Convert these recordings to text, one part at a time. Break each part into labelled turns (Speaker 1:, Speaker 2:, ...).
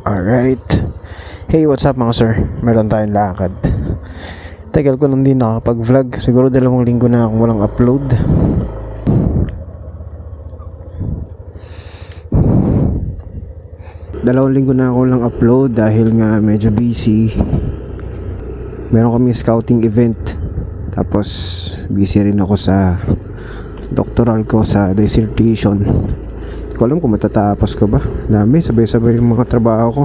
Speaker 1: Alright. Hey, what's up mga sir? Meron tayong lakad. Tagal ko nang di nakapag-vlog. Siguro 2 linggo na akong walang upload. Dalawang linggo na ako lang upload dahil nga medyo busy. Meron kami scouting event. Tapos busy rin ako sa doctoral ko sa dissertation. Hindi ko alam kung matatapos ko ba. Dami, sabay-sabay yung mga trabaho ko.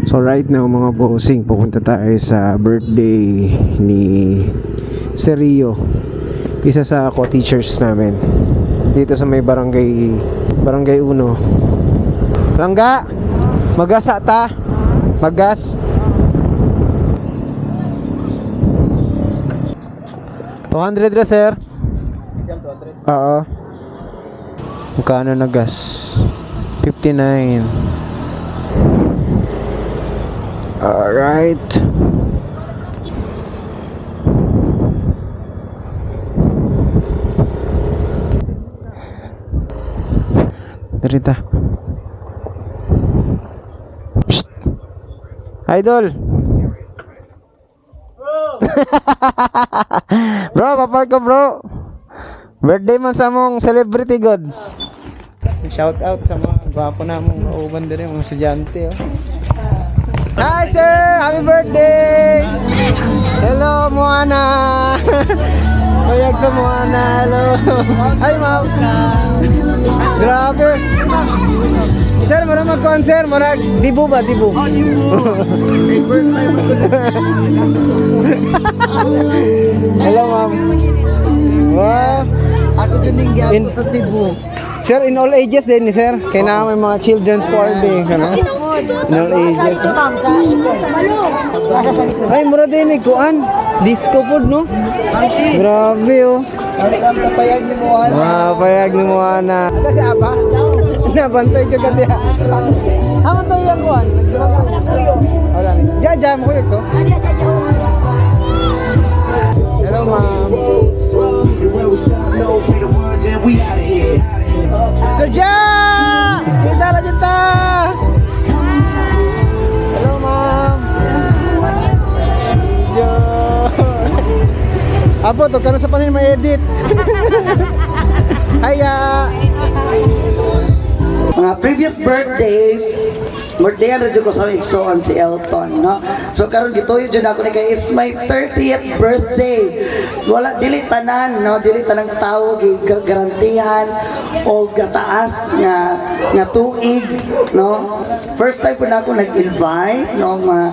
Speaker 1: So right now mga bossing, pupunta tayo sa birthday ni Sergio, isa sa co-teachers namin dito sa may barangay 1. Langga, magasa ta. Magas 200 ra sir. Oo. Magkano na gas? 59. Alright. Derita. Psst. Idol. Bro, papark ko bro. Birthday man sa mong celebrity god. Shout out sa mga gwapo na mong nauban din mga estudyante. Oh. Hi sir! Happy birthday! Hello Moana! Payag sa Moana, hello! Hi ma'am! Grabe! Sir, marang mag-concert, marang dibu ba? Dibu? First time ko na. Hello ma'am! Wow! Ako dyan yung gyapon sa Cebu. Sir, in all ages din ni sir. Kaya na may mga children's party. Ano? In all ages. Ay, mura din eh. Kuan. Disco food, no? Grabe, oh. Payag ni Moana. Payag ni Moana. Kasi apa? Nabantay ka kati. Haman to yung kuan. Jajam ko ito. Hello, ma'am. Serja! Kita lah kita. Hello ma'am. Apa tuh? Karena sa panin ma-edit. Hiya.
Speaker 2: Mga previous birthdays, birthday na dyan ko sa igsoon si Elton, no? So karon gituyo dyan ako ni kay it's my 30th birthday. Wala dili tanan, no? Dili tanang tao garantihan o gataas nga tuig, no? First time ko na ako nag-invite, no, mga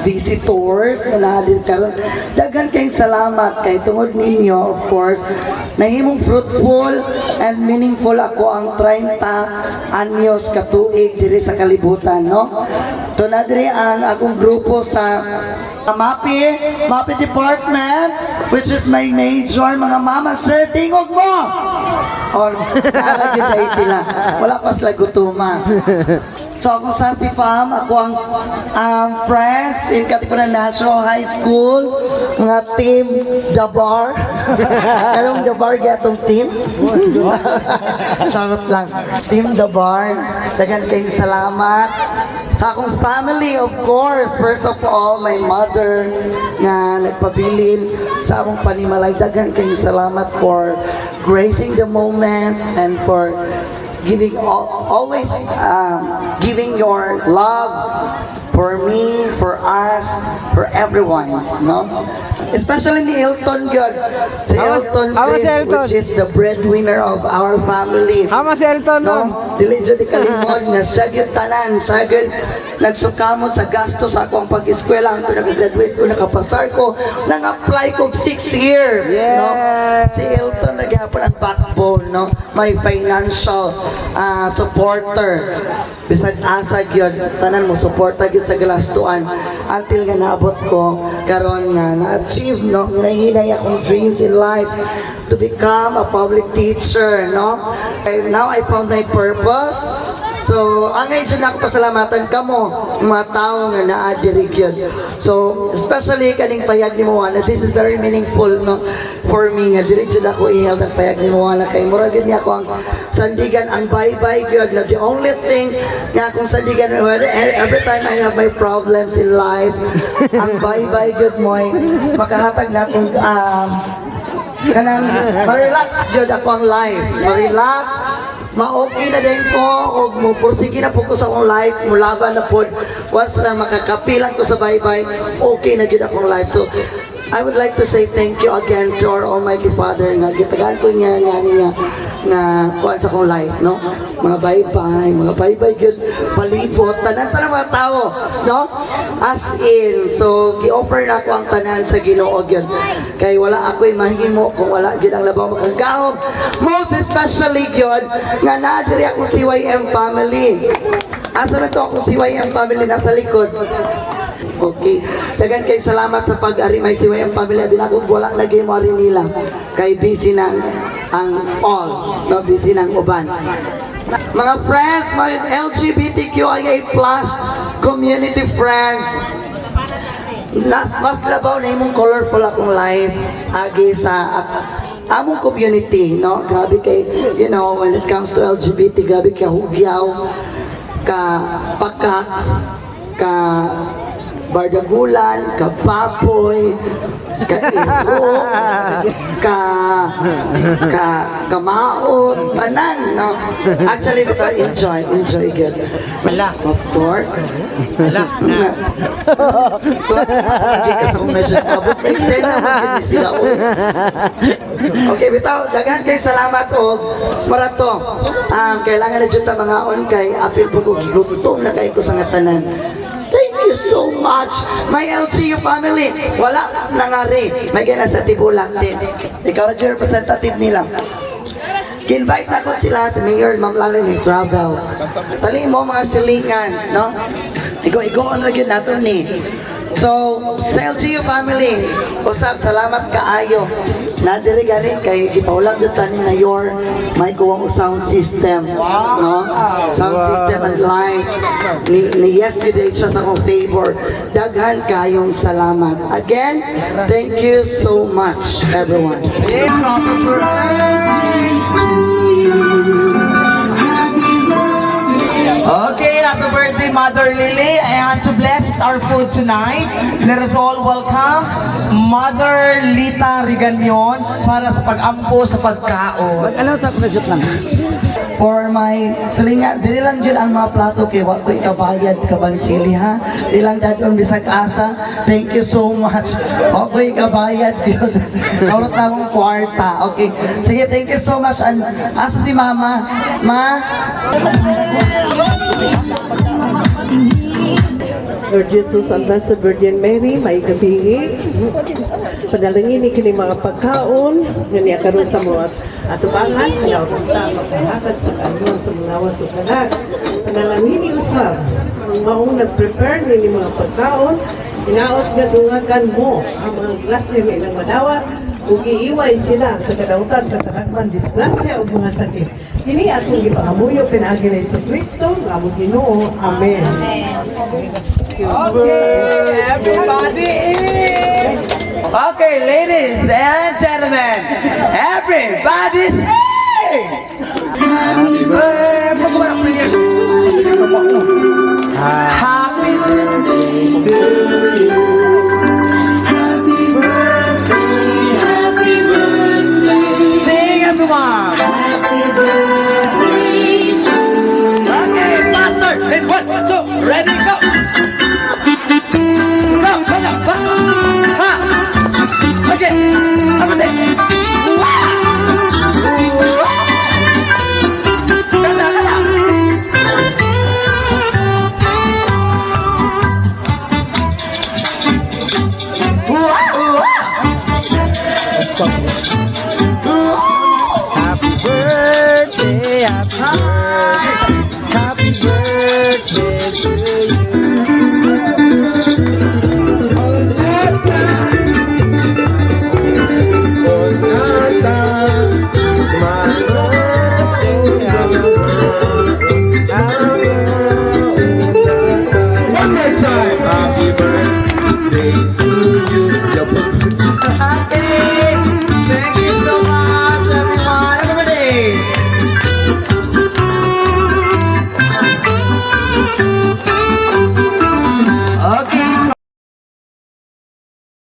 Speaker 2: visitors na naadil karon. Daghan kayong salamat kay tungod ninyo, of course. Nahimong fruitful and meaningful ako ang 30 anyos katuig diri sa kalibutan, no? To na diri ang akong grupo sa MAPI Department, which is my major, mga mama, sir, tingog mo! Or, naragitay sila. Wala pa sila gutuman. So ako sa SIFAM, ako ang friends in Katipunan National High School, mga team Dabar. Anong Dabar gatong team? Charot lang. Team Dabar, dagan kayong salamat. Sa akong family, of course, first of all, my mother nga nagpabilin sa akong panimalay. Dagan kayong salamat for gracing the moment and for giving always giving your love for me, for us, for everyone, no? Especially ni Elton God. Si Elton Chris, which is the breadwinner of our family.
Speaker 1: Ama si Elton,
Speaker 2: no? Dili dyan di kalimod nga siya yung tanan, siya yung nagsukamot sa gasto sa akong pag-eskwela. Hanggang nag-graduate ko, nakapasar ko, nang-apply ko 6 years, no? Si Elton naghapon ang backbone, no? May financial supporter. Bisag asag yun, tanan mo, supporta yun sa galastuan. Until nga naabot ko, karon nga na-achieve, no? Nahinay akong dreams in life to become a public teacher, no? And now I found my purpose. So, angay dyan ako pasalamatan ka mo, mga tao nga naadirig yun. So, especially kaning payag ni Moana, this is very meaningful, no, for me nga. Dirig dyan ako i-held ang payag ni Moana. Kay murag yun niya ako ang sandigan ang bye-bye good. Now, the only thing nga akong sandigan, every time I have my problems in life, ang bye-bye good mo ay makahatag na akong kanang ma-relax jud ako ang life. Ma-relax, ma-okay na din ko o pursige na po ko sa akong life, mulaban na po. Once na makakapilang ko sa bye-bye, okay na jud akong life. So, I would like to say thank you again to our Almighty Father nga gitagaan ko niya nga kuan sa akong life, no? Mga bye-bye good palibot tanan mga tao, no? As in, so gi-offer na ako ang tanan sa Ginoo gyud. Kay wala ako'y mahimo kung wala gyud ang labaw makagahom. Most especially gyud nga naa diri ako si YM family. Asa man to ako si YM family nasa likod. Okay. Dagan kay salamat sa pag-arimay si YM family. Binagog wala lagi mo rin nila. Kay busy nang ang all, no, busy nang uban. Mga friends, mga LGBTQIA+ community friends, mas labaw na imong colorful akong life agi sa among community, no? Grabe kay, you know, when it comes to LGBT, grabe ka hugyaw, ka pakak, ka bardagulan, ka papoy, ka iro, kamaot, tanan, no? Actually, ito, enjoy good.
Speaker 3: Wala.
Speaker 2: Of course.
Speaker 3: Wala.
Speaker 2: Hindi ka sa kung medyo abot na eksena, magkini sila, okay, bitaw, dagan kay salamat og para to. Kailangan na dyan ta mga on kay apil po ko gigutom na kay ko sa ngatanan. Thank you so much, my LGU family. Wala nangari. May gana sa Tibulak din. Ikaw na dyan representative nila. Invite na ko sila sa Mayor Ma'am Lalay may travel. Tali mo mga silingans, no? Ikaw na yun nato ni. So, sa LGU family, usap, salamat kaayo. Nadiri galing kay ipaulag yung tanin na your may kuwang sound system, no? Sound system and lights. Ni yesterday siya sa akong favor. Daghan kayong salamat. Again, thank you so much, everyone.
Speaker 3: Okay, happy birthday, Mother Lily. And to bless our food tonight, let us all welcome Mother Lita Riganion para sa pag-ampo sa pagkaon.
Speaker 2: Ano sa project lang? For my salinga, dili lang dyan ang mga plato kay wa ko ikabayad kabansili ha. Dili lang dadon bisag asa. Thank you so much. Wa ko ikabayad yun. Kaurot na akong kwarta. Okay. Sige, thank you so much. Asa si Mama? Ma?
Speaker 4: Lord Jesus, ang Blessed Virgin Mary, may gabi. Padalangin ni kini mga pagkaon, nga niya karon sa mga atubangan, kaya upunta, magpahatag sa kanon sa mga awas sa kanan. Panalangin ni usab, ang maong nag-prepare ni mga pagkaon, inaot nga dungagan mo ang mga grasya nga ilang madawat, ug iiway sila sa kadautan, katalagman, disgrasya o mga sakit. Kini atong gipangamuyo pinaagi ni Hesus Kristo, nga among Ginoo. Amen.
Speaker 3: Okay, everybody. Okay, ladies and gentlemen, everybody sing! Happy birthday to you. Happy birthday. Sing everyone. Okay, faster. In 1, 2, ready, go. Go, kaya, ba? Ha? Okay, apa deh? Wah! Wah! Kada, kada. Wah! Wah!
Speaker 5: Happy birthday, happy birthday to